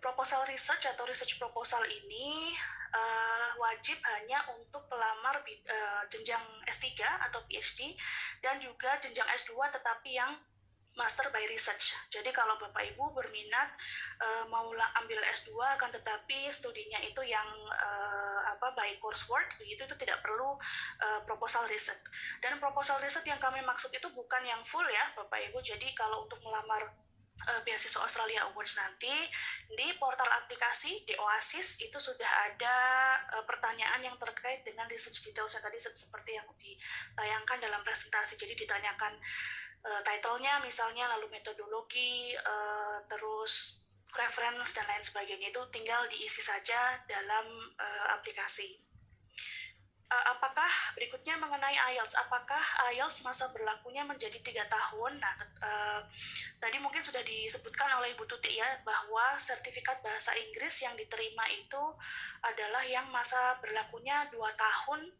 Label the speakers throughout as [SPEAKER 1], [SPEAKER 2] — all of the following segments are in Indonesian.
[SPEAKER 1] proposal research atau research proposal ini wajib hanya untuk pelamar jenjang S3 atau PhD dan juga jenjang S2 tetapi yang Master by Research. Jadi kalau Bapak Ibu berminat mau ambil S2 akan tetapi studinya itu yang by coursework begitu, itu tidak perlu proposal riset. Dan proposal riset yang kami maksud itu bukan yang full ya Bapak Ibu. Jadi kalau untuk melamar beasiswa Australia Awards nanti di portal aplikasi di Oasis itu sudah ada pertanyaan yang terkait dengan research detailsnya tadi seperti yang ditayangkan dalam presentasi. Jadi ditanyakan title-nya misalnya, lalu metodologi, terus reference dan lain sebagainya, itu tinggal diisi saja dalam aplikasi. Apakah berikutnya mengenai IELTS, apakah IELTS masa berlakunya menjadi 3 tahun? Nah, tadi mungkin sudah disebutkan oleh Ibu Tuti ya, bahwa sertifikat bahasa Inggris yang diterima itu adalah yang masa berlakunya 2 tahun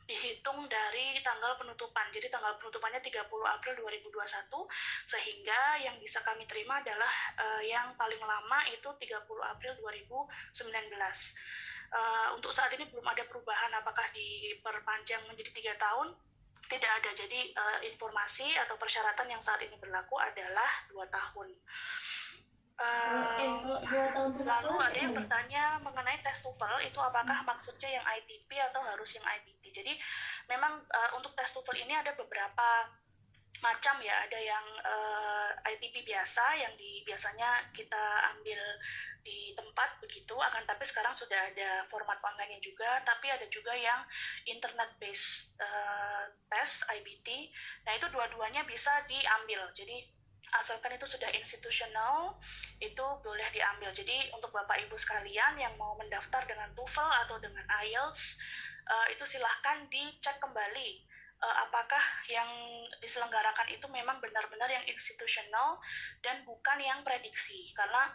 [SPEAKER 1] dihitung dari tanggal penutupan. Jadi tanggal penutupannya 30 April 2021, sehingga yang bisa kami terima adalah yang paling lama itu 30 April 2019. Untuk saat ini belum ada perubahan apakah diperpanjang menjadi 3 tahun. Tidak ada. Jadi informasi atau persyaratan yang saat ini berlaku adalah 2 tahun. Lalu ada yang bertanya mengenai tes TOEFL itu apakah maksudnya yang ITP atau harus yang IBT. Jadi memang untuk tes TOEFL ini ada beberapa macam ya. Ada yang ITP biasa yang biasanya kita ambil di tempat begitu, akan tapi sekarang sudah ada format online juga. Tapi ada juga yang internet based test IBT. Nah itu dua-duanya bisa diambil. Jadi asalkan itu sudah institusional, itu boleh diambil. Jadi untuk Bapak Ibu sekalian yang mau mendaftar dengan TOEFL atau dengan IELTS, itu silahkan dicek kembali apakah yang diselenggarakan itu memang benar-benar yang institusional dan bukan yang prediksi. Karena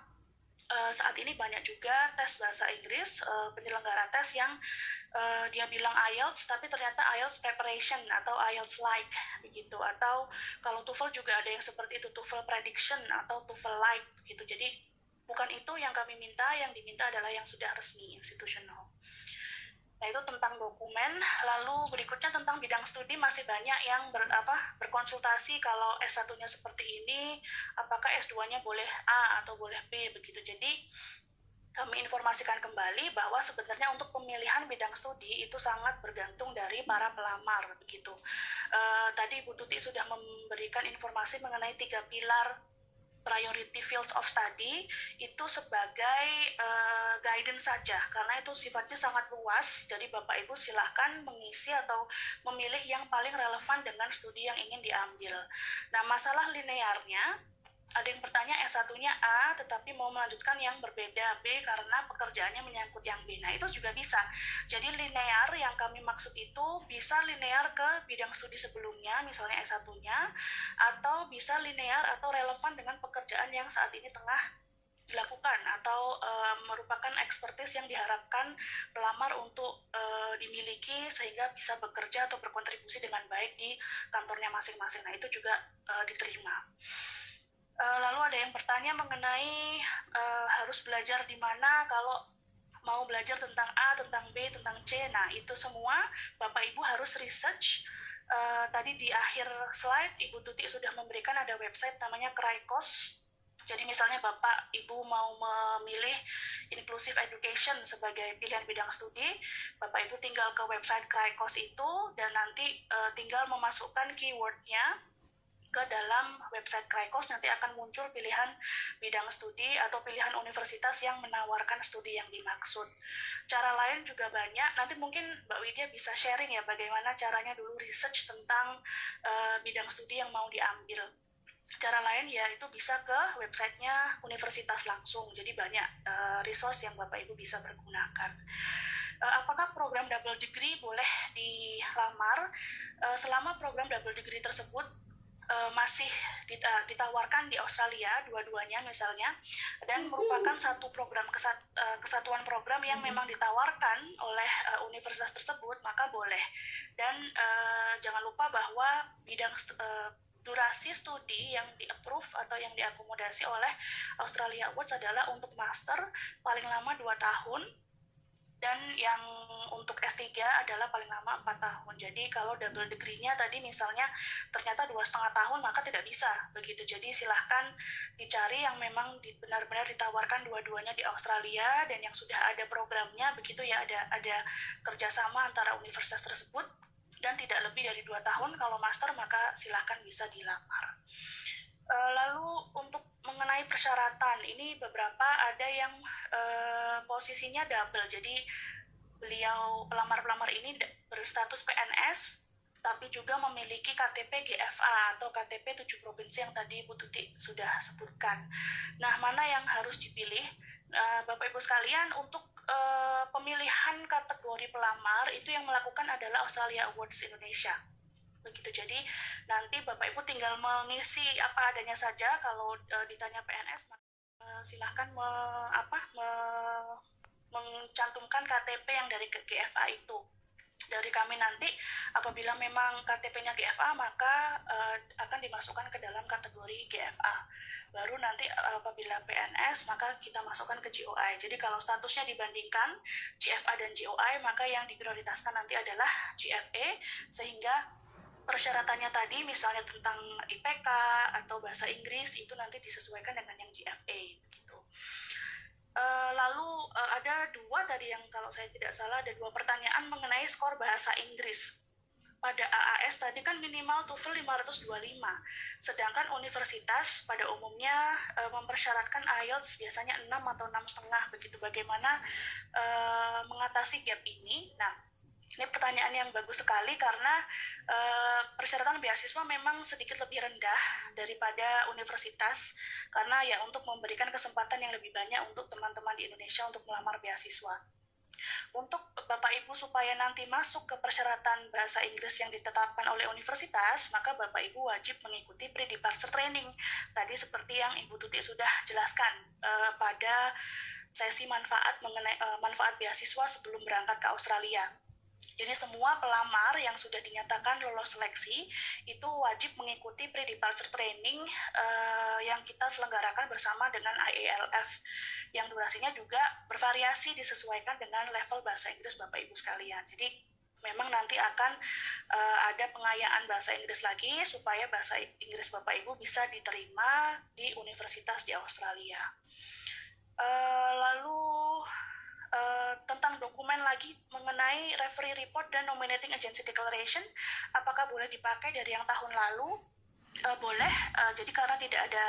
[SPEAKER 1] saat ini banyak juga tes bahasa Inggris, penyelenggara tes yang dia bilang IELTS tapi ternyata IELTS preparation atau IELTS like begitu, atau kalau TOEFL juga ada yang seperti itu, TOEFL prediction atau TOEFL like gitu. Jadi bukan itu yang kami minta, yang diminta adalah yang sudah resmi institusional. Nah itu tentang dokumen. Lalu berikutnya tentang bidang studi, masih banyak yang berkonsultasi kalau S1-nya seperti ini, apakah S2-nya boleh A atau boleh B begitu. Jadi kami informasikan kembali bahwa sebenarnya untuk pemilihan bidang studi itu sangat bergantung dari para pelamar begitu. Tadi Bu Tuti sudah memberikan informasi mengenai 3 pilar priority fields of study itu sebagai guidance saja, karena itu sifatnya sangat luas. Jadi Bapak Ibu silahkan mengisi atau memilih yang paling relevan dengan studi yang ingin diambil. Nah masalah linearnya, ada yang bertanya S1-nya A tetapi mau melanjutkan yang berbeda B karena pekerjaannya menyangkut yang B. Nah itu juga bisa. Jadi linear yang kami maksud itu bisa linear ke bidang studi sebelumnya, misalnya S1-nya, atau bisa linear atau relevan dengan pekerjaan yang saat ini tengah dilakukan atau merupakan expertise yang diharapkan pelamar untuk dimiliki sehingga bisa bekerja atau berkontribusi dengan baik di kantornya masing-masing. Nah itu juga diterima. Lalu ada yang bertanya mengenai harus belajar di mana kalau mau belajar tentang A, tentang B, tentang C. Nah itu semua Bapak Ibu harus research. Tadi di akhir slide Ibu Tuti sudah memberikan ada website namanya Kraikos. Jadi misalnya Bapak Ibu mau memilih inclusive education sebagai pilihan bidang studi, Bapak Ibu tinggal ke website Kraikos itu dan nanti tinggal memasukkan keywordnya ke dalam website Kraikos, nanti akan muncul pilihan bidang studi atau pilihan universitas yang menawarkan studi yang dimaksud. Cara lain juga banyak, nanti mungkin Mbak Widya bisa sharing ya bagaimana caranya dulu research tentang bidang studi yang mau diambil. Cara lain ya itu bisa ke websitenya universitas langsung, jadi banyak resource yang Bapak Ibu bisa pergunakan. Apakah program double degree boleh dilamar? Selama program double degree tersebut masih ditawarkan di Australia dua-duanya misalnya, dan merupakan satu program kesatuan program yang memang ditawarkan oleh universitas tersebut, maka boleh. Dan jangan lupa bahwa bidang durasi studi yang di-approve atau yang diakomodasi oleh Australia Awards adalah untuk master paling lama 2 tahun, dan yang untuk S3 adalah paling lama 4 tahun. Jadi kalau double degree-nya tadi misalnya ternyata 2,5 tahun, maka tidak bisa begitu. Jadi silahkan dicari yang memang benar-benar ditawarkan dua-duanya di Australia dan yang sudah ada programnya begitu ya, ada kerjasama antara universitas tersebut dan tidak lebih dari 2 tahun. Kalau master maka silahkan bisa dilamar. Lalu untuk mengenai persyaratan, ini beberapa ada yang posisinya double. Jadi pelamar-pelamar ini berstatus PNS, tapi juga memiliki KTP GFA atau KTP 7 provinsi yang tadi Bu Tuti sudah sebutkan. Nah, mana yang harus dipilih? Bapak Ibu sekalian, untuk pemilihan kategori pelamar itu yang melakukan adalah Australia Awards Indonesia. Begitu. Jadi nanti Bapak Ibu tinggal mengisi apa adanya saja. Kalau ditanya PNS, silahkan mencantumkan KTP yang dari GFA itu. Dari kami nanti apabila memang KTP-nya GFA, maka akan dimasukkan ke dalam kategori GFA. Baru nanti apabila PNS, maka kita masukkan ke GOI. Jadi kalau statusnya dibandingkan GFA dan GOI, maka yang diprioritaskan nanti adalah GFA, sehingga persyaratannya tadi misalnya tentang IPK atau bahasa Inggris itu nanti disesuaikan dengan yang GFA gitu. Lalu ada dua tadi yang kalau saya tidak salah ada 2 pertanyaan mengenai skor bahasa Inggris. Pada AAS tadi kan minimal TOEFL 525, sedangkan universitas pada umumnya mempersyaratkan IELTS biasanya 6 atau 6,5 begitu. Bagaimana mengatasi gap ini? Nah, ini pertanyaan yang bagus sekali karena persyaratan beasiswa memang sedikit lebih rendah daripada universitas, karena ya untuk memberikan kesempatan yang lebih banyak untuk teman-teman di Indonesia untuk melamar beasiswa. Untuk Bapak Ibu supaya nanti masuk ke persyaratan bahasa Inggris yang ditetapkan oleh universitas, maka Bapak Ibu wajib mengikuti pre-departure training. Tadi seperti yang Ibu Tuti sudah jelaskan pada sesi manfaat mengenai manfaat beasiswa sebelum berangkat ke Australia. Jadi semua pelamar yang sudah dinyatakan lolos seleksi itu wajib mengikuti pre-departure training yang kita selenggarakan bersama dengan IALF, yang durasinya juga bervariasi disesuaikan dengan level bahasa Inggris Bapak Ibu sekalian. Jadi memang nanti akan ada pengayaan bahasa Inggris lagi supaya bahasa Inggris Bapak Ibu bisa diterima di universitas di Australia. Lalu tentang dokumen lagi mengenai referee report dan nominating agency declaration, apakah boleh dipakai dari yang tahun lalu? Boleh, jadi karena tidak ada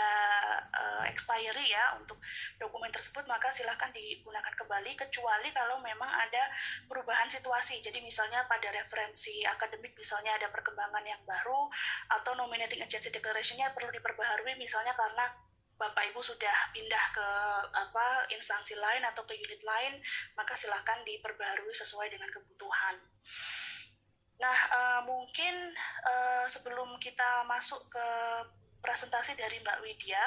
[SPEAKER 1] expiry ya untuk dokumen tersebut, maka silahkan digunakan kembali, kecuali kalau memang ada perubahan situasi. Jadi misalnya pada referensi akademik misalnya ada perkembangan yang baru, atau nominating agency declaration-nya perlu diperbaharui misalnya karena Bapak Ibu sudah pindah ke instansi lain atau ke unit lain, maka silahkan diperbarui sesuai dengan kebutuhan. Nah, mungkin sebelum kita masuk ke presentasi dari Mbak Widya,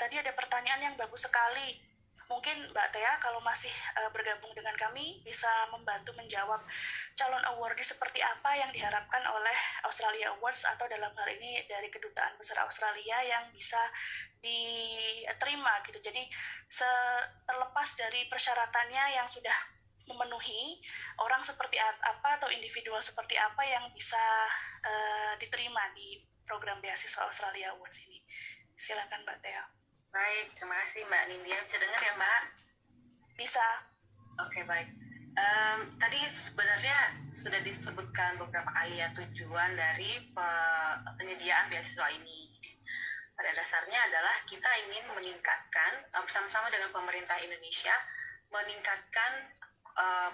[SPEAKER 1] tadi ada pertanyaan yang bagus sekali. Mungkin Mbak Tea kalau masih bergabung dengan kami bisa membantu menjawab calon awardee seperti apa yang diharapkan oleh Australia Awards, atau dalam hal ini dari Kedutaan Besar Australia yang bisa diterima gitu. Jadi terlepas dari persyaratannya yang sudah memenuhi, orang seperti apa atau individual seperti apa yang bisa diterima di program beasiswa Australia Awards ini. Silakan Mbak Tea.
[SPEAKER 2] Baik, terima kasih Mbak Nindya. Bisa dengar ya Mbak?
[SPEAKER 1] Bisa.
[SPEAKER 2] Oke, baik. Tadi sebenarnya sudah disebutkan beberapa kali ya tujuan dari penyediaan beasiswa ini. Pada dasarnya adalah kita ingin meningkatkan bersama-sama dengan pemerintah Indonesia, meningkatkan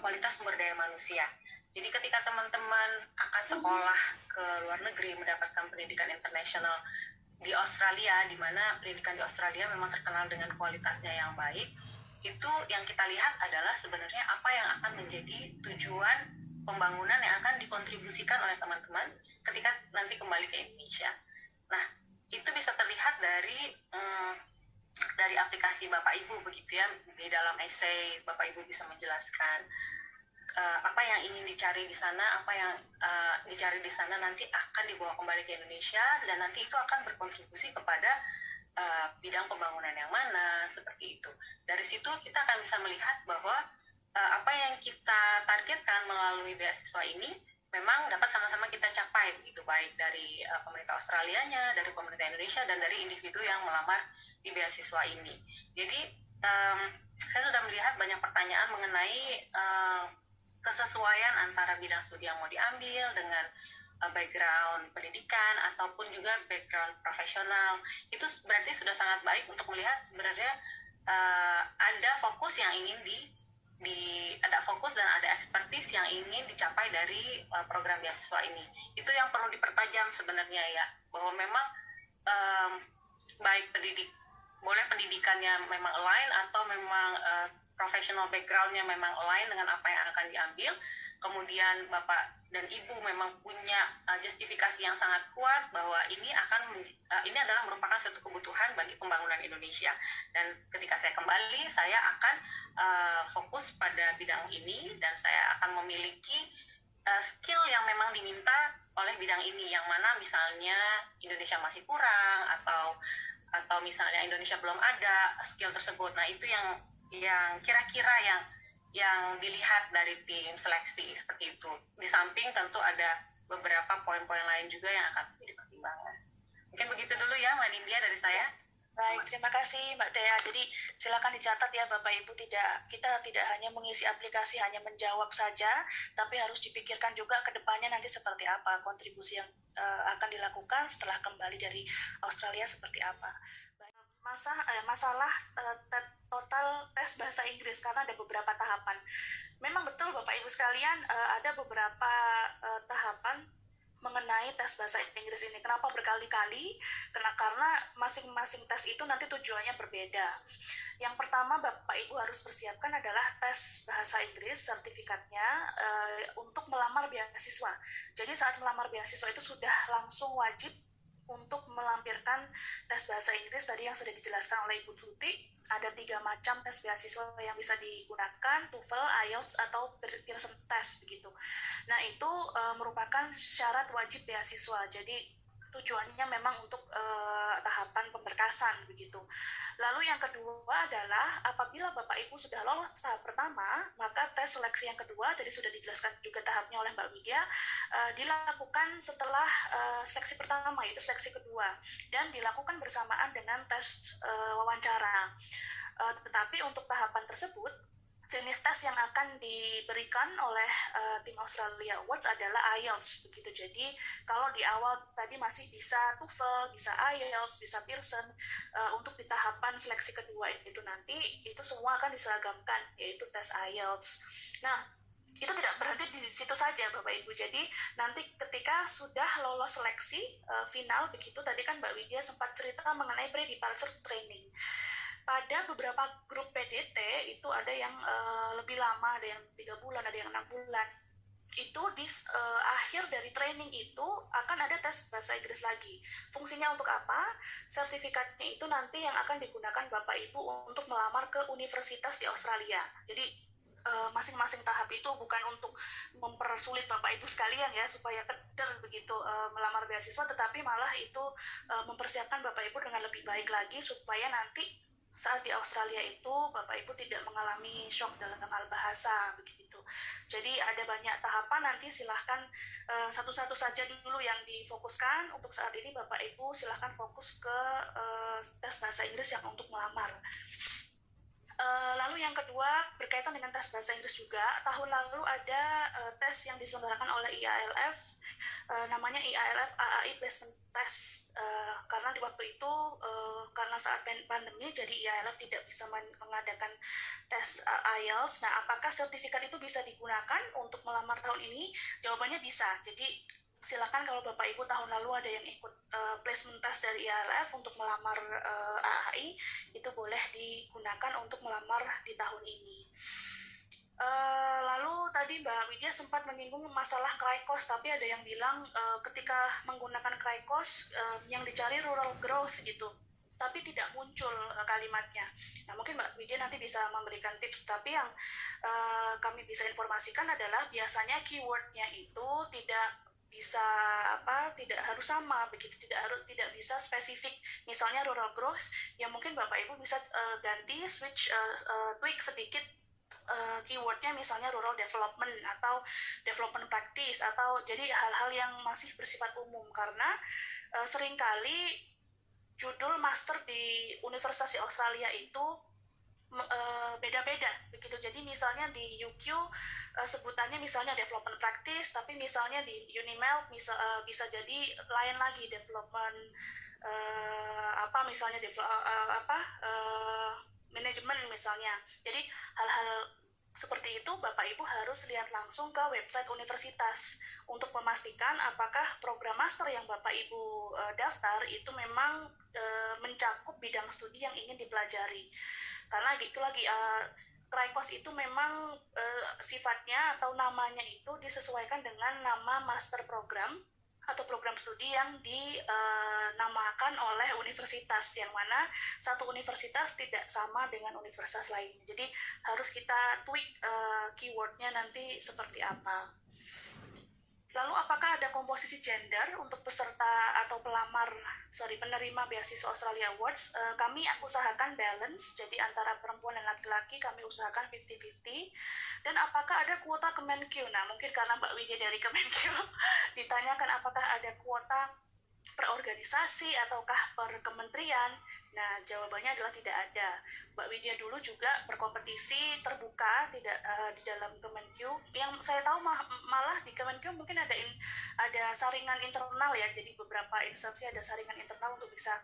[SPEAKER 2] kualitas sumber daya manusia. Jadi ketika teman-teman akan sekolah ke luar negeri mendapatkan pendidikan internasional di Australia, di mana pendidikan di Australia memang terkenal dengan kualitasnya yang baik, itu yang kita lihat adalah sebenarnya apa yang akan menjadi tujuan pembangunan yang akan dikontribusikan oleh teman-teman ketika nanti kembali ke Indonesia. Nah, itu bisa terlihat dari aplikasi Bapak Ibu begitu ya, di dalam essay Bapak Ibu bisa menjelaskan apa yang ingin dicari di sana, apa yang dicari di sana nanti akan dibawa kembali ke Indonesia, dan nanti itu akan berkontribusi kepada bidang pembangunan yang mana, seperti itu. Dari situ kita akan bisa melihat bahwa apa yang kita targetkan melalui beasiswa ini memang dapat sama-sama kita capai, begitu, baik dari pemerintah Australianya, dari pemerintah Indonesia, dan dari individu yang melamar di beasiswa ini. Jadi saya sudah melihat banyak pertanyaan mengenai kesesuaian antara bidang studi yang mau diambil dengan background pendidikan ataupun juga background profesional. Itu berarti sudah sangat baik untuk melihat sebenarnya ada fokus yang ingin ada fokus dan ada expertise yang ingin dicapai dari program beasiswa ini. Itu yang perlu dipertajam sebenarnya ya, bahwa memang baik boleh pendidikannya memang align atau memang professional background-nya memang align dengan apa yang akan diambil. Kemudian Bapak dan Ibu memang punya justifikasi yang sangat kuat bahwa ini adalah merupakan suatu kebutuhan bagi pembangunan Indonesia. Dan ketika saya kembali, saya akan fokus pada bidang ini dan saya akan memiliki skill yang memang diminta oleh bidang ini, yang mana misalnya Indonesia masih kurang atau misalnya Indonesia belum ada skill tersebut. Nah, itu yang kira-kira yang dilihat dari tim seleksi seperti itu. Di samping tentu ada beberapa poin-poin lain juga yang akan menjadi pertimbangan. Mungkin begitu dulu ya, Mbak Nindya, dari saya.
[SPEAKER 1] Baik, terima kasih Mbak Dea. Jadi silakan dicatat ya Bapak Ibu, kita tidak hanya mengisi aplikasi, hanya menjawab saja, tapi harus dipikirkan juga ke depannya nanti seperti apa, kontribusi yang akan dilakukan setelah kembali dari Australia seperti apa. Masalah total tes bahasa Inggris, karena ada beberapa tahapan. Memang betul Bapak Ibu sekalian, ada beberapa tahapan mengenai tes bahasa Inggris ini. Kenapa berkali-kali? Karena masing-masing tes itu nanti tujuannya berbeda. Yang pertama Bapak Ibu harus persiapkan adalah tes bahasa Inggris sertifikatnya untuk melamar beasiswa. Jadi saat melamar beasiswa itu sudah langsung wajib untuk melampirkan tes bahasa Inggris. Tadi yang sudah dijelaskan oleh Ibu Tuti, ada 3 macam tes beasiswa yang bisa digunakan, TOEFL, IELTS, atau Pearson Test begitu. Nah, itu merupakan syarat wajib beasiswa. Jadi tujuannya memang untuk tahapan pemberkasan begitu. Lalu yang kedua adalah apabila Bapak Ibu sudah lolos tahap pertama, maka tes seleksi yang kedua, tadi sudah dijelaskan juga tahapnya oleh Mbak Widya, dilakukan setelah seleksi pertama, yaitu seleksi kedua, dan dilakukan bersamaan dengan tes wawancara. Tetapi untuk tahapan tersebut, jenis tes yang akan diberikan oleh tim Australia Awards adalah IELTS begitu. Jadi kalau di awal tadi masih bisa TOEFL, bisa IELTS, bisa Pearson, untuk di tahapan seleksi kedua itu nanti itu semua akan diseragamkan, yaitu tes IELTS. Nah, itu tidak berhenti di situ saja Bapak Ibu. Jadi nanti ketika sudah lolos seleksi final begitu, tadi kan Mbak Widya sempat cerita mengenai pre-departure training. Pada beberapa grup PDT itu ada yang lebih lama, ada yang 3 bulan, ada yang 6 bulan. Itu di akhir dari training itu akan ada tes bahasa Inggris lagi. Fungsinya untuk apa? Sertifikatnya itu nanti yang akan digunakan Bapak Ibu untuk melamar ke universitas di Australia. Jadi masing-masing tahap itu bukan untuk mempersulit Bapak Ibu sekalian ya supaya keder begitu melamar beasiswa, tetapi malah itu mempersiapkan Bapak Ibu dengan lebih baik lagi supaya nanti saat di Australia itu Bapak Ibu tidak mengalami shock dalam hal bahasa begitu. Jadi ada banyak tahapan, nanti silahkan satu-satu saja dulu yang difokuskan. Untuk saat ini Bapak Ibu silahkan fokus ke tes bahasa Inggris yang untuk melamar. Lalu yang kedua berkaitan dengan tes bahasa Inggris juga, tahun lalu ada tes yang diselenggarakan oleh IALF, namanya IALF AAI Placement Test, karena di waktu itu karena saat pandemi jadi IALF tidak bisa mengadakan tes IELTS. Nah, apakah sertifikat itu bisa digunakan untuk melamar tahun ini? Jawabannya bisa. Jadi silakan kalau Bapak Ibu tahun lalu ada yang ikut placement test dari IALF untuk melamar AAI, itu boleh digunakan untuk melamar di tahun ini. Lalu tadi Mbak Widya sempat menyinggung masalah Crycos, tapi ada yang bilang ketika menggunakan Crycos yang dicari rural growth gitu. tapi tidak muncul kalimatnya. Nah, mungkin Mbak Widya nanti bisa memberikan tips, tapi yang kami bisa informasikan adalah biasanya keywordnya itu tidak harus sama begitu, tidak bisa spesifik. Misalnya rural growth, ya mungkin Bapak Ibu bisa ganti tweak sedikit keywordnya, misalnya rural development atau development practice, atau jadi hal-hal yang masih bersifat umum, karena seringkali judul master di Universitas di Australia itu beda-beda begitu. Jadi misalnya di UQ sebutannya misalnya development practice, tapi misalnya di Unimel bisa jadi lain lagi, development misalnya manajemen misalnya. Jadi hal-hal seperti itu Bapak Ibu harus lihat langsung ke website universitas untuk memastikan apakah program master yang Bapak Ibu daftar itu memang mencakup bidang studi yang ingin dipelajari. Karena gitu lagi, Kraikos itu memang sifatnya atau namanya itu disesuaikan dengan nama master program atau program studi yang dinamakan oleh universitas, yang mana satu universitas tidak sama dengan universitas lain. Jadi harus kita tweak keywordnya nanti seperti apa. Lalu apakah ada komposisi gender untuk peserta atau penerima beasiswa Australia Awards? Kami usahakan balance, jadi antara perempuan dan laki-laki kami usahakan 50-50. Dan apakah ada kuota Kemenkyu? Nah, mungkin karena Mbak Widya dari Kemenkyu ditanyakan apakah ada kuota per organisasi ataukah per kementerian. Nah, jawabannya adalah tidak ada. Mbak Widya dulu juga berkompetisi terbuka di dalam Kemenkyu. Yang saya tahu malah di Kemenkyu mungkin ada saringan internal ya. Jadi beberapa instansi ada saringan internal untuk bisa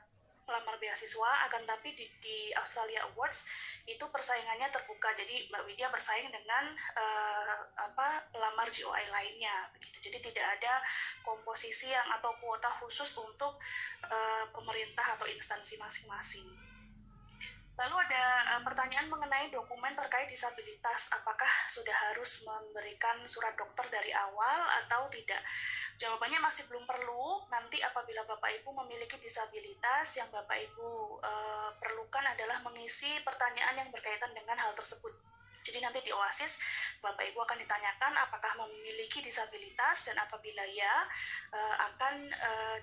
[SPEAKER 1] melamar beasiswa. Akan tapi di Australia Awards itu persaingannya terbuka. Jadi Mbak Widya bersaing dengan pelamar GOI lainnya begitu. Jadi tidak ada komposisi atau kuota khusus untuk pemerintah atau instansi masing-masing. Lalu ada pertanyaan mengenai dokumen terkait disabilitas, apakah sudah harus memberikan surat dokter dari awal atau tidak? Jawabannya masih belum perlu. Nanti apabila Bapak Ibu memiliki disabilitas, yang Bapak Ibu perlukan adalah mengisi pertanyaan yang berkaitan dengan hal tersebut. Jadi nanti di OASIS Bapak Ibu akan ditanyakan apakah memiliki disabilitas, dan apabila ya akan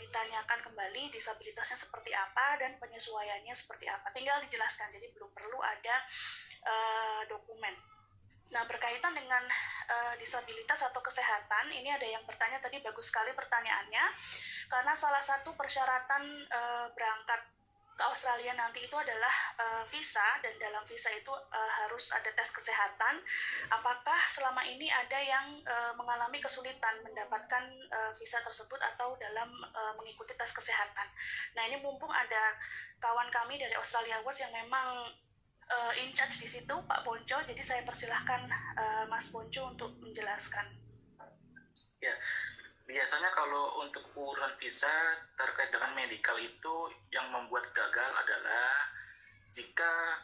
[SPEAKER 1] ditanyakan kembali disabilitasnya seperti apa dan penyesuaiannya seperti apa. Tinggal dijelaskan, jadi belum perlu ada dokumen. Nah, berkaitan dengan disabilitas atau kesehatan, ini ada yang bertanya tadi, bagus sekali pertanyaannya, karena salah satu persyaratan berangkat ke Australia nanti itu adalah visa, dan dalam visa itu harus ada tes kesehatan. Apakah selama ini ada yang mengalami kesulitan mendapatkan visa tersebut atau dalam mengikuti tes kesehatan? Nah, ini mumpung ada kawan kami dari Australia Awards yang memang in charge di situ, Pak Ponco, jadi saya persilahkan Mas Ponco untuk menjelaskan.
[SPEAKER 3] Ya, biasanya kalau untuk urusan visa terkait dengan medical itu yang membuat gagal adalah jika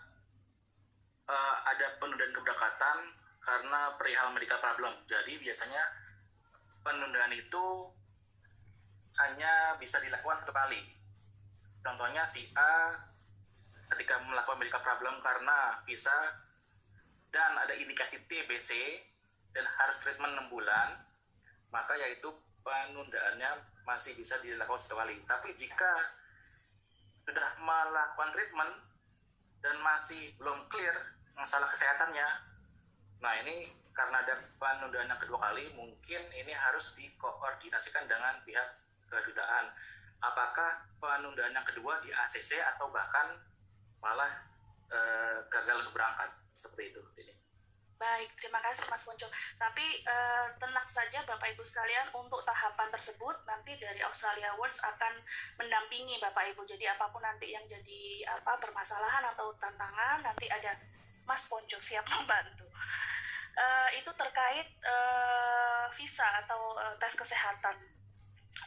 [SPEAKER 3] ada penundaan keberangkatan karena perihal medical problem. Jadi biasanya penundaan itu hanya bisa dilakukan satu kali. Contohnya si A ketika melakukan medical problem karena visa dan ada indikasi TBC dan harus treatment 6 bulan, maka yaitu penundaannya masih bisa dilakukan satu kali. Tapi jika sudah melakukan treatment dan masih belum clear masalah kesehatannya, nah ini karena ada penundaan yang kedua kali, mungkin ini harus dikoordinasikan dengan pihak kedutaan. Apakah penundaan yang kedua di ACC atau bahkan malah gagal untuk berangkat, seperti itu.
[SPEAKER 1] Baik, terima kasih Mas Ponco. Tapi tenang saja Bapak Ibu sekalian, untuk tahapan tersebut nanti dari Australia Awards akan mendampingi Bapak Ibu. Jadi apapun nanti yang jadi permasalahan atau tantangan, nanti ada Mas Ponco siap membantu. Itu terkait visa atau tes kesehatan.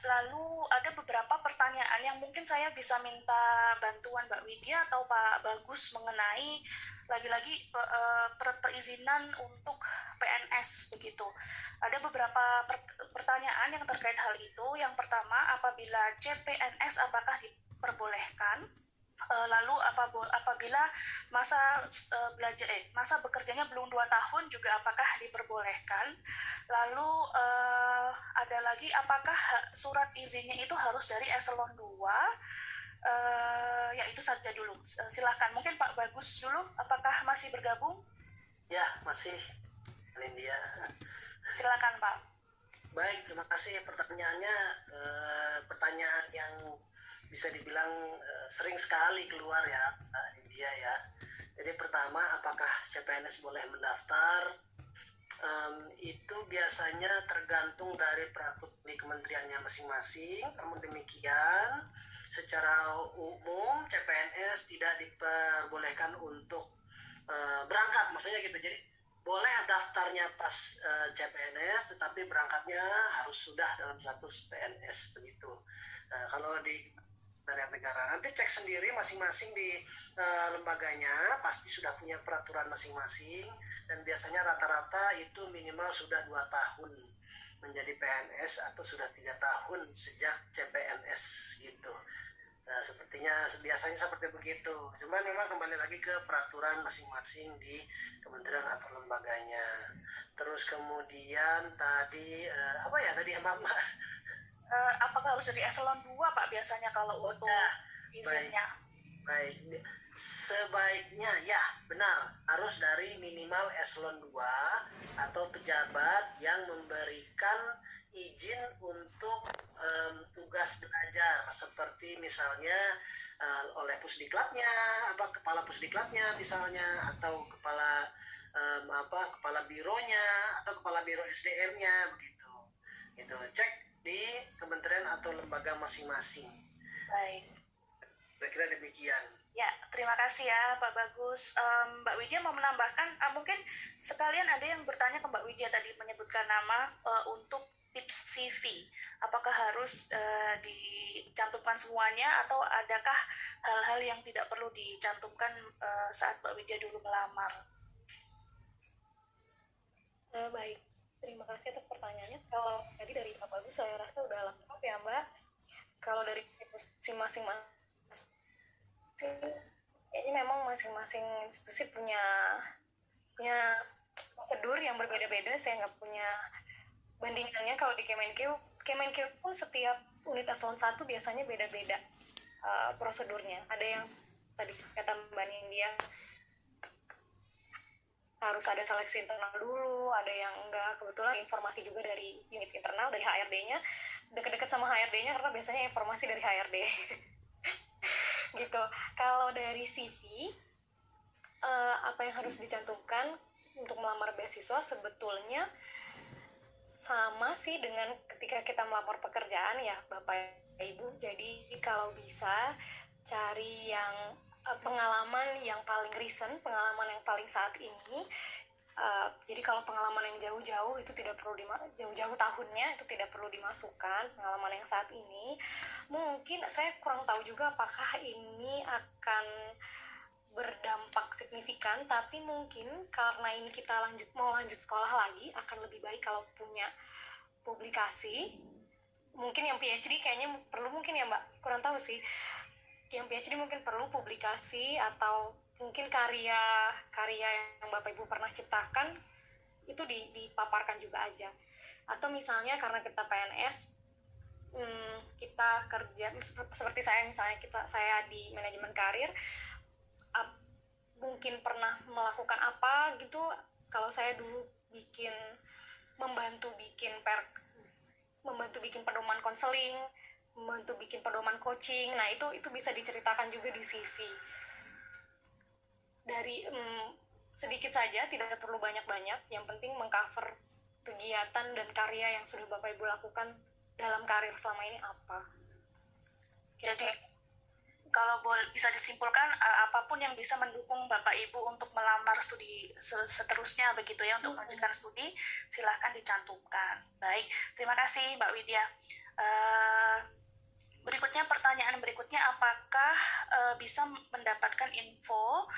[SPEAKER 1] Lalu ada beberapa pertanyaan yang mungkin saya bisa minta bantuan Mbak Widya atau Pak Bagus mengenai lagi-lagi perizinan untuk PNS begitu. Ada beberapa pertanyaan yang terkait hal itu. Yang pertama, apabila CPNS apakah diperbolehkan Lalu apabila masa bekerjanya belum 2 tahun juga apakah diperbolehkan? Lalu ada lagi, apakah surat izinnya itu harus dari eselon 2? Ya itu saja dulu. Silakan, mungkin Pak Bagus dulu, apakah masih bergabung?
[SPEAKER 4] Ya, masih, Lindia.
[SPEAKER 1] Silakan Pak.
[SPEAKER 4] Baik, terima kasih pertanyaannya. Pertanyaan yang bisa dibilang sering sekali keluar ya, India ya. Jadi pertama, apakah CPNS boleh mendaftar? Itu biasanya tergantung dari peraturan di kementeriannya masing-masing. Namun demikian, secara umum CPNS tidak diperbolehkan untuk berangkat, maksudnya gitu. Jadi boleh daftarnya pas CPNS, tetapi berangkatnya harus sudah dalam status PNS begitu. Kalau di negara nanti cek sendiri masing-masing di lembaganya, pasti sudah punya peraturan masing-masing, dan biasanya rata-rata itu minimal sudah 2 tahun menjadi PNS atau sudah 3 tahun sejak CPNS gitu. Sepertinya biasanya seperti begitu. Cuman memang kembali lagi ke peraturan masing-masing di kementerian atau lembaganya. Terus kemudian tadi apa ya tadi Mbak?
[SPEAKER 1] Apakah harus dari eselon 2 Pak biasanya kalau untuk izinnya?
[SPEAKER 4] Baik. Sebaiknya ya benar harus dari minimal eselon 2 atau pejabat yang memberikan izin untuk tugas belajar, seperti misalnya oleh pusdiklatnya, kepala pusdiklatnya misalnya, atau kepala kepala bironya atau kepala biro SDM-nya begitu. Itu cek di kementerian atau lembaga masing-masing.
[SPEAKER 1] Baik.
[SPEAKER 4] Kira-kira demikian.
[SPEAKER 1] Ya, terima kasih ya Pak Bagus. Mbak Widya mau menambahkan, mungkin sekalian ada yang bertanya ke Mbak Widya tadi menyebutkan nama untuk tips CV. Apakah harus dicantumkan semuanya atau adakah hal-hal yang tidak perlu dicantumkan saat Mbak Widya dulu melamar?
[SPEAKER 5] Baik, terima kasih atas pertanyaannya. Kalau tadi dari Pak Bagus saya rasa udah lengkap ya Mbak. Kalau dari masing-masing kayaknya memang masing-masing institusi punya prosedur yang berbeda-beda. Saya nggak punya bandingannya. Kalau di Kemenkeu pun setiap unit eselon 1 biasanya beda-beda prosedurnya. Ada yang tadi kata Mbak Nindya harus ada seleksi internal dulu, ada yang enggak. Kebetulan informasi juga dari unit internal, dari HRD-nya, dekat-dekat sama HRD-nya karena biasanya informasi dari HRD. Gitu. Kalau dari CV, apa yang harus dicantumkan untuk melamar beasiswa sebetulnya sama sih dengan ketika kita melamar pekerjaan ya Bapak Ibu. Jadi kalau bisa cari yang pengalaman yang paling recent, pengalaman yang paling saat ini. Jadi kalau pengalaman yang jauh-jauh itu tidak perlu jauh-jauh tahunnya itu tidak perlu dimasukkan. Pengalaman yang saat ini mungkin saya kurang tahu juga apakah ini akan berdampak signifikan, tapi mungkin karena ini kita mau lanjut sekolah lagi, akan lebih baik kalau punya publikasi. Mungkin yang PhD kayaknya perlu mungkin ya Mbak, kurang tahu sih. Yang PhD mungkin perlu publikasi atau mungkin karya yang Bapak Ibu pernah ciptakan itu dipaparkan juga aja. Atau misalnya karena kita PNS, kita kerja seperti saya di manajemen karir, mungkin pernah melakukan apa gitu. Kalau saya dulu membantu bikin pedoman konseling, membantu bikin pedoman coaching. Nah itu bisa diceritakan juga di CV. Dari sedikit saja, tidak perlu banyak-banyak. Yang penting mengcover kegiatan dan karya yang sudah Bapak Ibu lakukan dalam karir selama ini apa.
[SPEAKER 1] Jadi kalau bisa disimpulkan, apapun yang bisa mendukung Bapak Ibu untuk melamar studi seterusnya begitu ya, untuk melanjutkan studi, silahkan dicantumkan. Baik, terima kasih Mbak Widya. Pertanyaan berikutnya, apakah bisa mendapatkan info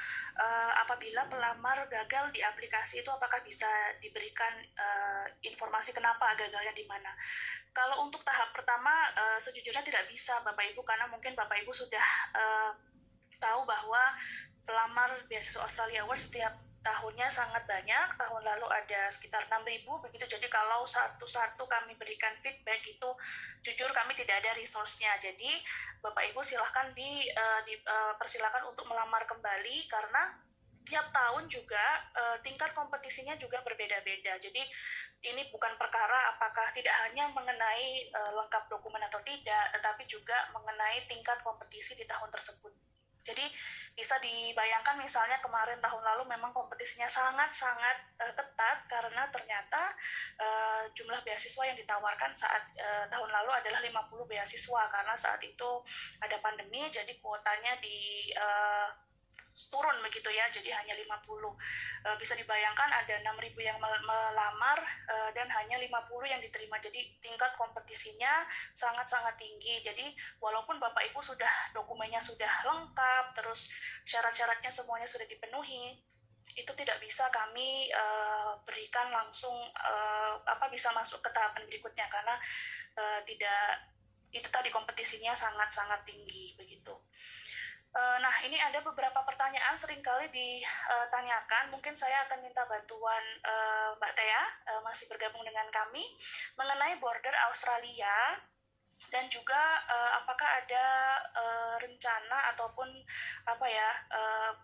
[SPEAKER 1] apabila pelamar gagal di aplikasi itu, apakah bisa diberikan informasi kenapa gagalnya di mana? Kalau untuk tahap pertama sejujurnya tidak bisa Bapak Ibu, karena mungkin Bapak Ibu sudah tahu bahwa pelamar beasiswa Australia Awards setiap tahunnya sangat banyak. Tahun lalu ada sekitar 6.000 begitu. Jadi kalau satu-satu kami berikan feedback itu jujur kami tidak ada resource-nya. Jadi Bapak Ibu silahkan persilakan untuk melamar kembali karena tiap tahun juga tingkat kompetisinya juga berbeda-beda. Jadi ini bukan perkara apakah tidak hanya mengenai lengkap dokumen atau tidak, tetapi juga mengenai tingkat kompetisi di tahun tersebut. Jadi bisa dibayangkan misalnya kemarin tahun lalu memang kompetisinya sangat-sangat ketat karena ternyata jumlah beasiswa yang ditawarkan saat tahun lalu adalah 50 beasiswa karena saat itu ada pandemi, jadi kuotanya turun begitu ya, jadi hanya 50. Bisa dibayangkan ada 6.000 yang melamar dan hanya 50 yang diterima. Jadi tingkat kompetisinya sangat-sangat tinggi. Jadi walaupun Bapak Ibu dokumennya sudah lengkap, terus syarat-syaratnya semuanya sudah dipenuhi, itu tidak bisa kami berikan langsung bisa masuk ke tahapan berikutnya karena itu tadi kompetisinya sangat-sangat tinggi begitu. Nah, ini ada beberapa pertanyaan seringkali ditanyakan. Mungkin saya akan minta bantuan Mbak Tea, masih bergabung dengan kami, mengenai border Australia dan juga apakah ada rencana ataupun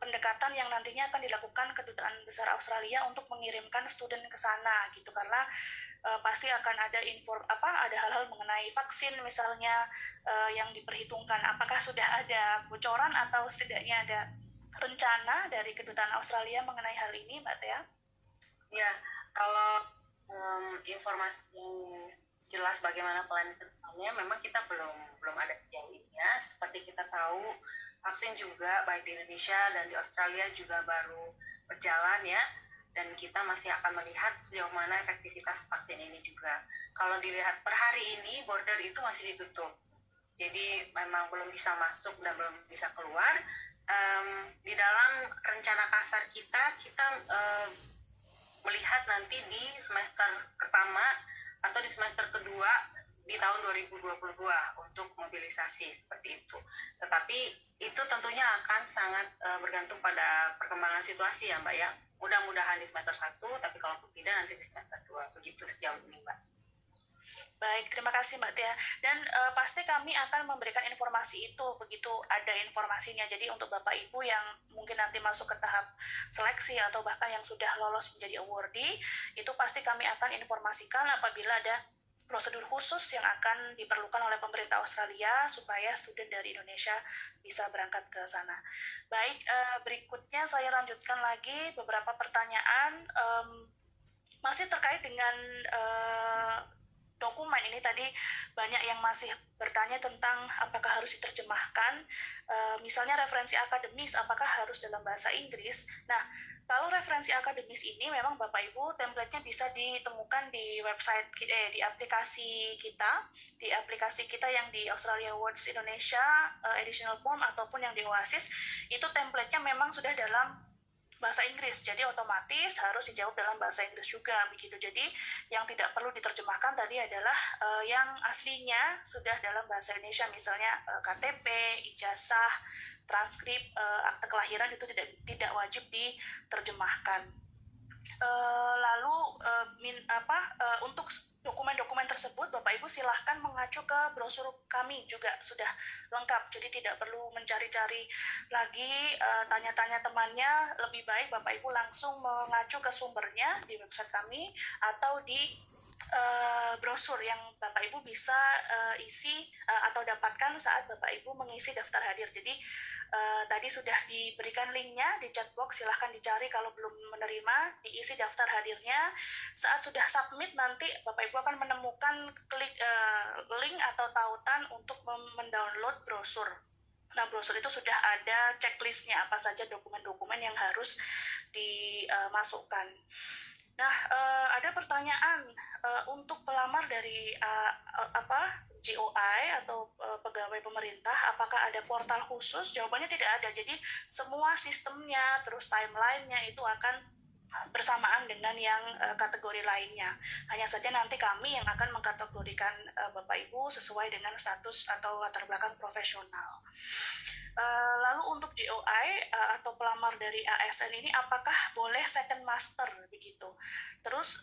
[SPEAKER 1] pendekatan yang nantinya akan dilakukan Kedutaan Besar Australia untuk mengirimkan student ke sana gitu, karena pasti akan ada ada hal-hal mengenai vaksin misalnya yang diperhitungkan. Apakah sudah ada bocoran atau setidaknya ada rencana dari Kedutaan Australia mengenai hal ini, Mbak Tea?
[SPEAKER 2] Ya, kalau informasi jelas bagaimana plan kedepannya, memang kita belum ada sejauh ini ya. Seperti kita tahu, vaksin juga baik di Indonesia dan di Australia juga baru berjalan ya. Dan kita masih akan melihat sejauh mana efektivitas vaksin ini juga. Kalau dilihat per hari ini, border itu masih ditutup. Jadi memang belum bisa masuk dan belum bisa keluar. Di dalam rencana kasar kita melihat nanti di semester pertama atau di semester kedua di tahun 2022 untuk mobilisasi seperti itu. Tetapi itu tentunya akan sangat bergantung pada perkembangan situasi ya Mbak ya. Mudah-mudahan di semester 1, tapi kalau tidak nanti di semester 2. Begitu sejauh ini Mbak.
[SPEAKER 1] Baik, terima kasih Mbak Tia. Dan pasti kami akan memberikan informasi itu begitu ada informasinya. Jadi untuk Bapak Ibu yang mungkin nanti masuk ke tahap seleksi atau bahkan yang sudah lolos menjadi awardee, itu pasti kami akan informasikan apabila ada prosedur khusus yang akan diperlukan oleh pemerintah Australia supaya student dari Indonesia bisa berangkat ke sana. Baik, berikutnya saya lanjutkan lagi beberapa pertanyaan masih terkait dengan dokumen ini. Tadi banyak yang masih bertanya tentang apakah harus diterjemahkan, misalnya referensi akademis apakah harus dalam bahasa Inggris. Nah, kalau referensi akademis ini memang Bapak Ibu template-nya bisa ditemukan di website di aplikasi kita yang di Australia Awards Indonesia additional form ataupun yang di Oasis, itu template-nya memang sudah dalam bahasa Inggris, jadi otomatis harus dijawab dalam bahasa Inggris juga begitu. Jadi yang tidak perlu diterjemahkan tadi adalah yang aslinya sudah dalam bahasa Indonesia, misalnya KTP, ijazah, transkrip, akte kelahiran itu tidak wajib diterjemahkan. Lalu untuk dokumen-dokumen tersebut Bapak Ibu silahkan mengacu ke brosur kami juga sudah lengkap, jadi tidak perlu mencari-cari lagi tanya-tanya temannya. Lebih baik Bapak Ibu langsung mengacu ke sumbernya di website kami atau di brosur yang Bapak Ibu bisa isi atau dapatkan saat Bapak Ibu mengisi daftar hadir. Jadi tadi sudah diberikan linknya di chat box, silahkan dicari kalau belum menerima, diisi daftar hadirnya. Saat sudah submit nanti Bapak Ibu akan menemukan link atau tautan untuk mendownload brosur. Nah, brosur itu sudah ada checklistnya apa saja dokumen-dokumen yang harus dimasukkan. Nah, ada pertanyaan untuk pelamar dari GOI atau pegawai pemerintah, apakah ada portal khusus? Jawabannya tidak ada. Jadi semua sistemnya, terus timelinenya itu akan bersamaan dengan yang kategori lainnya. Hanya saja nanti kami yang akan mengkategorikan Bapak Ibu sesuai dengan status atau latar belakang profesional. Lalu untuk GOI atau pelamar dari ASN ini apakah boleh second master begitu? Terus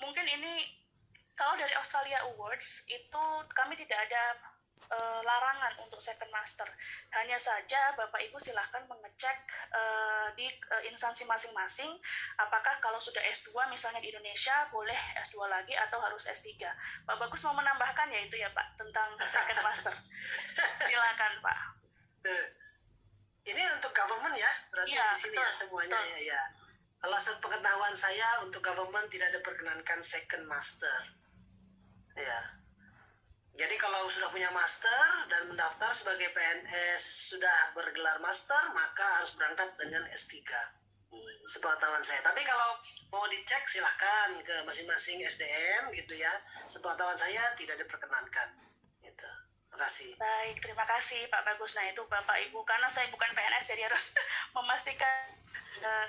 [SPEAKER 1] mungkin ini kalau dari Australia Awards itu kami tidak ada larangan untuk second master. Hanya saja Bapak Ibu silahkan mengecek di instansi masing-masing apakah kalau sudah S2 misalnya di Indonesia boleh S2 lagi atau harus S3. Pak Bagus mau menambahkan ya itu ya Pak tentang second master. Silakan Pak.
[SPEAKER 4] Ini untuk government ya, berarti
[SPEAKER 1] Iya,
[SPEAKER 4] di sini
[SPEAKER 1] betul,
[SPEAKER 4] ya semuanya
[SPEAKER 1] betul.
[SPEAKER 4] ya. Kalau sepengetahuan saya untuk government tidak diperkenankan second master. Ya. Jadi kalau sudah punya master dan mendaftar sebagai PNS sudah bergelar master, maka harus berangkat dengan S3. Sepengetahuan saya. Tapi kalau mau dicek silahkan ke masing-masing SDM gitu ya. Sepengetahuan saya tidak diperkenankan. Gitu. Terima kasih.
[SPEAKER 1] Baik, terima kasih Pak Bagus. Nah itu Bapak Ibu, karena saya bukan PNS jadi harus memastikan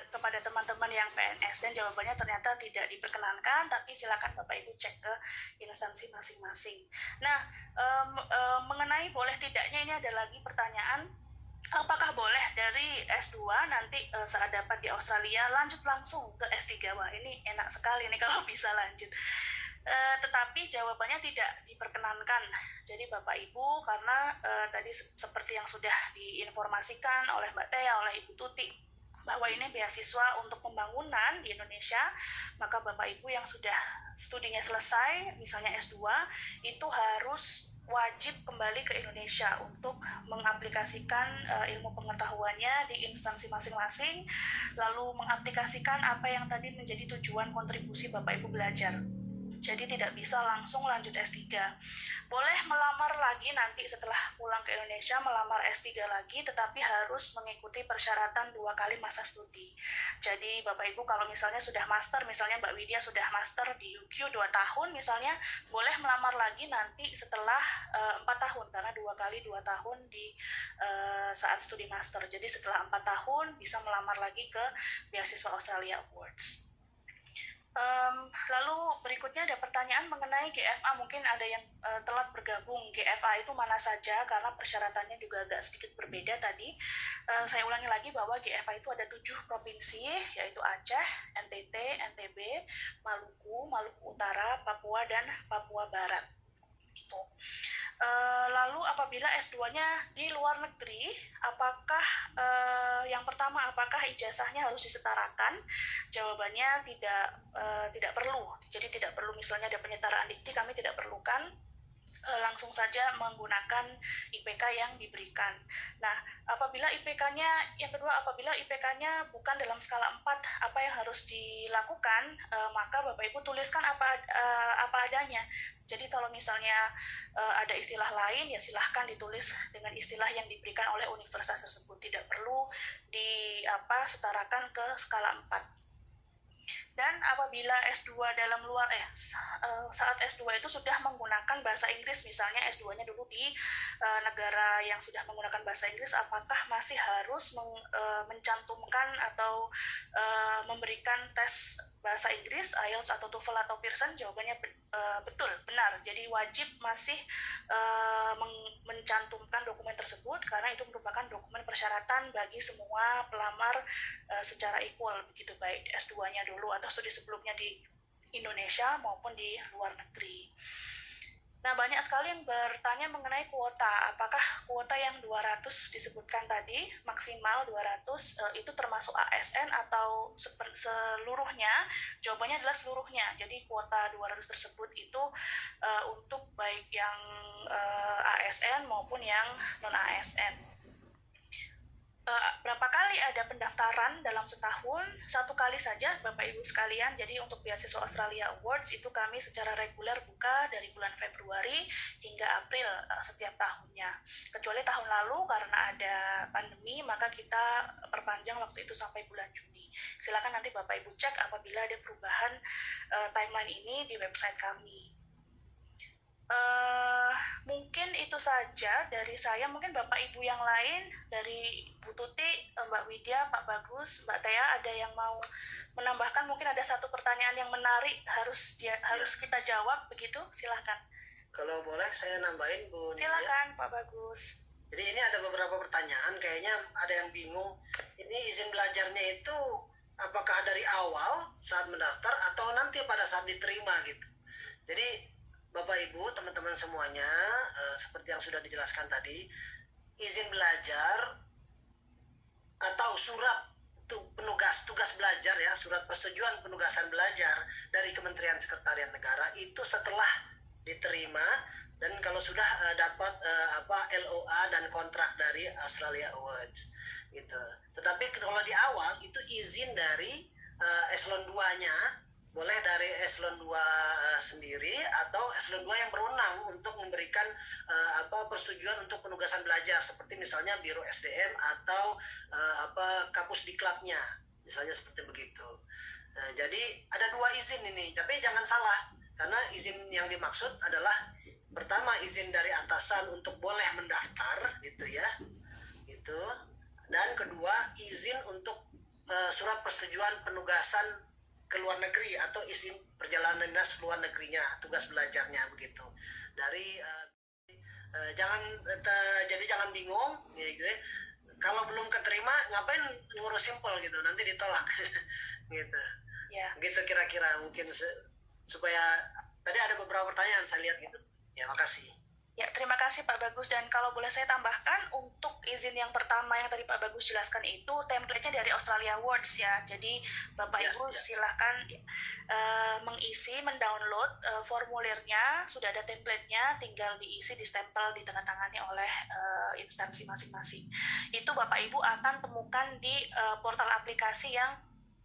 [SPEAKER 1] kepada teman-teman yang PNS dan jawabannya ternyata tidak diperkenankan, tapi silakan Bapak Ibu cek ke instansi masing-masing. Nah, mengenai boleh tidaknya ini ada lagi pertanyaan, apakah boleh dari S2 nanti saat dapat di Australia lanjut langsung ke S3? Wah ini enak sekali nih kalau bisa lanjut. Tetapi jawabannya tidak diperkenankan. Jadi Bapak Ibu, karena tadi seperti yang sudah diinformasikan oleh Mbak Tea, oleh Ibu Tuti, bahwa ini beasiswa untuk pembangunan di Indonesia, maka Bapak Ibu yang sudah studinya selesai, misalnya S2, itu harus wajib kembali ke Indonesia untuk mengaplikasikan ilmu pengetahuannya di instansi masing-masing, lalu mengaplikasikan apa yang tadi menjadi tujuan kontribusi Bapak Ibu belajar. Jadi tidak bisa langsung lanjut S3. Boleh melamar lagi nanti setelah pulang ke Indonesia, melamar S3 lagi, tetapi harus mengikuti persyaratan 2 kali masa studi. Jadi Bapak Ibu kalau misalnya sudah master, misalnya Mbak Widya sudah master di UQ 2 tahun misalnya, boleh melamar lagi nanti setelah 4 tahun, karena 2 kali 2 tahun di saat studi master. Jadi setelah 4 tahun bisa melamar lagi ke beasiswa Australia Awards. Lalu berikutnya ada pertanyaan mengenai GFA, mungkin ada yang telat bergabung. GFA itu mana saja, karena persyaratannya juga agak sedikit berbeda tadi. Saya ulangi lagi bahwa GFA itu ada 7 provinsi, yaitu Aceh, NTT, NTB, Maluku, Maluku Utara, Papua, dan Papua Barat. Gitu. Lalu apabila S2-nya di luar negeri, apakah yang pertama, apakah ijazahnya harus disetarakan? Jawabannya tidak perlu. Jadi tidak perlu misalnya ada penyetaraan dikti, kami tidak perlukan. Langsung saja menggunakan IPK yang diberikan. Nah, apabila IPK-nya, yang kedua, apabila IPK-nya bukan dalam skala 4, apa yang harus dilakukan? Maka Bapak Ibu tuliskan apa adanya. Jadi kalau misalnya ada istilah lain, ya silahkan ditulis dengan istilah yang diberikan oleh universitas tersebut. Tidak perlu setarakan ke skala 4. Dan apabila S2 dalam luar saat S2 itu sudah menggunakan bahasa Inggris, misalnya S2-nya dulu di negara yang sudah menggunakan bahasa Inggris, apakah masih harus mencantumkan atau memberikan tes bahasa Inggris, IELTS atau TOEFL atau Pearson? Jawabannya betul, benar. Jadi wajib masih mencantumkan dokumen tersebut, karena itu merupakan dokumen persyaratan bagi semua pelamar secara equal, begitu baik S2-nya dulu atau studi sebelumnya di Indonesia maupun di luar negeri. Nah, banyak sekali yang bertanya mengenai kuota. Apakah kuota yang 200 disebutkan tadi, maksimal 200, itu termasuk ASN atau seluruhnya? Jawabannya adalah seluruhnya. Jadi kuota 200 tersebut itu untuk baik yang ASN maupun yang non-ASN. Berapa kali ada pendaftaran dalam setahun? 1 kali saja Bapak Ibu sekalian. Jadi untuk beasiswa Australia Awards itu kami secara reguler buka dari bulan Februari hingga April setiap tahunnya. Kecuali tahun lalu karena ada pandemi, maka kita perpanjang waktu itu sampai bulan Juni. Silakan nanti Bapak Ibu cek apabila ada perubahan timeline ini di website kami. Eh, Mungkin itu saja dari saya. Mungkin Bapak Ibu yang lain dari Bu Tuti, Mbak Widya, Pak Bagus, Mbak Tea ada yang mau menambahkan? Mungkin ada satu pertanyaan yang menarik harus kita jawab begitu. Silahkan.
[SPEAKER 4] Kalau boleh saya nambahin Bu Nindya.
[SPEAKER 1] Silakan Pak Bagus.
[SPEAKER 4] Jadi ini ada beberapa pertanyaan, kayaknya ada yang bingung. Ini izin belajarnya itu apakah dari awal saat mendaftar atau nanti pada saat diterima gitu. Jadi Bapak Ibu, teman-teman semuanya, seperti yang sudah dijelaskan tadi, izin belajar atau surat tugas belajar ya, surat persetujuan penugasan belajar dari Kementerian Sekretariat Negara itu setelah diterima dan kalau sudah dapat LOA dan kontrak dari Australia Awards gitu. Tetapi kalau di awal itu izin dari eselon 2-nya, boleh dari eselon 2 sendiri atau eselon 2 yang berwenang untuk memberikan persetujuan untuk penugasan belajar seperti misalnya Biro SDM atau Kapus Diklapnya misalnya seperti begitu. Jadi ada dua izin ini, tapi jangan salah karena izin yang dimaksud adalah pertama izin dari atasan untuk boleh mendaftar gitu ya, gitu, dan kedua izin untuk surat persetujuan penugasan ke luar negeri atau izin perjalanan dinas luar negerinya, tugas belajarnya begitu. Dari jadi jangan bingung gitu ya. Kalau belum keterima ngapain ngurus simpel gitu, nanti ditolak gitu.
[SPEAKER 1] Ya.
[SPEAKER 4] Gitu kira-kira mungkin supaya tadi ada beberapa pertanyaan saya lihat gitu. Ya, makasih.
[SPEAKER 1] Ya, terima kasih Pak Bagus. Dan kalau boleh saya tambahkan, untuk izin yang pertama yang tadi Pak Bagus jelaskan itu template-nya dari Australia Awards ya. Jadi Bapak Ibu silahkan mengisi, mendownload formulirnya, sudah ada template-nya, tinggal diisi, distempel, ditandatangani oleh instansi masing-masing. Itu Bapak Ibu akan temukan di portal aplikasi yang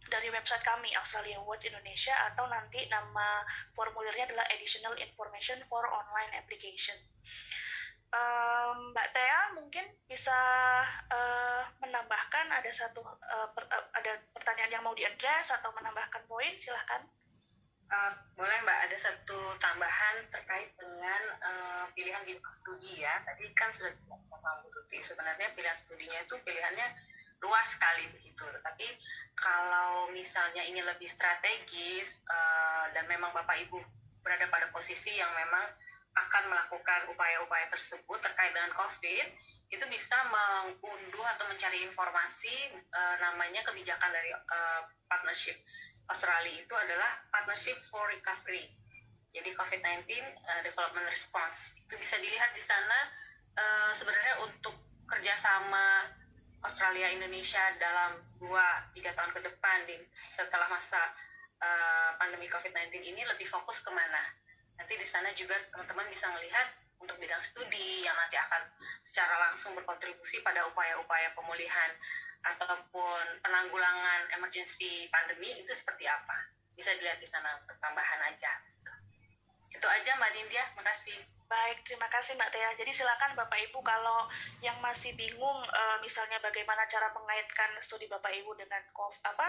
[SPEAKER 1] dari website kami, Australia Awards Indonesia, atau nanti nama formulirnya adalah Additional Information for Online Application. Mbak Tea mungkin bisa menambahkan ada ada pertanyaan yang mau diadres atau menambahkan poin, silahkan.
[SPEAKER 2] Boleh Mbak, ada satu tambahan terkait dengan pilihan bidang studi ya. Tadi kan sudah dijelaskan sama Bu Tuti, sebenarnya pilihan studinya itu pilihannya luas sekali begitu. Tapi kalau misalnya ini lebih strategis dan memang Bapak Ibu berada pada posisi yang memang akan melakukan upaya-upaya tersebut terkait dengan COVID, itu bisa mengunduh atau mencari informasi namanya kebijakan dari partnership Australia itu adalah Partnership for Recovery. Jadi COVID-19 Development Response. Itu bisa dilihat di sana sebenarnya untuk kerjasama Australia Indonesia dalam 2-3 tahun ke depan setelah masa pandemi COVID-19 ini lebih fokus kemana. Nanti di sana juga teman-teman bisa melihat untuk bidang studi yang nanti akan secara langsung berkontribusi pada upaya-upaya pemulihan ataupun penanggulangan emergency pandemi itu seperti apa. Bisa dilihat di sana untuk tambahan aja. Itu aja Mbak Nindya, makasih.
[SPEAKER 1] Baik, terima kasih Mbak Tea. Jadi silakan Bapak Ibu kalau yang masih bingung misalnya bagaimana cara mengaitkan studi Bapak Ibu dengan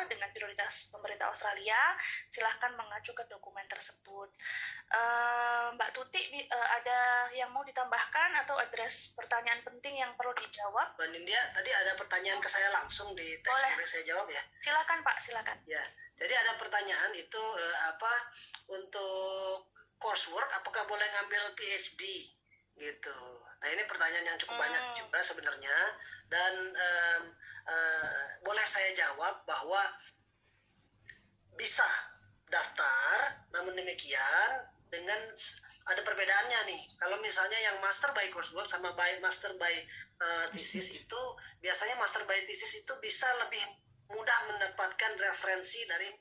[SPEAKER 1] dengan prioritas pemerintah Australia, silahkan mengacu ke dokumen tersebut. Mbak Tuti ada yang mau ditambahkan atau address pertanyaan penting yang perlu dijawab?
[SPEAKER 4] Mbak Nindya, tadi ada pertanyaan ke saya langsung di teks, boleh saya jawab ya?
[SPEAKER 1] Silakan Pak, silakan.
[SPEAKER 4] Ya, jadi ada pertanyaan itu untuk coursework apakah boleh ngambil PhD gitu. Nah ini pertanyaan yang cukup banyak juga sebenarnya dan boleh saya jawab bahwa bisa daftar, namun demikian dengan ada perbedaannya nih. Kalau misalnya yang master by coursework sama master by thesis itu biasanya master by thesis itu bisa lebih mudah mendapatkan referensi dari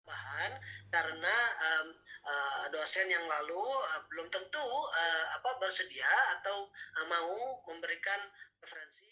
[SPEAKER 4] bahan karena dosen yang lalu belum tentu bersedia atau mau memberikan referensi.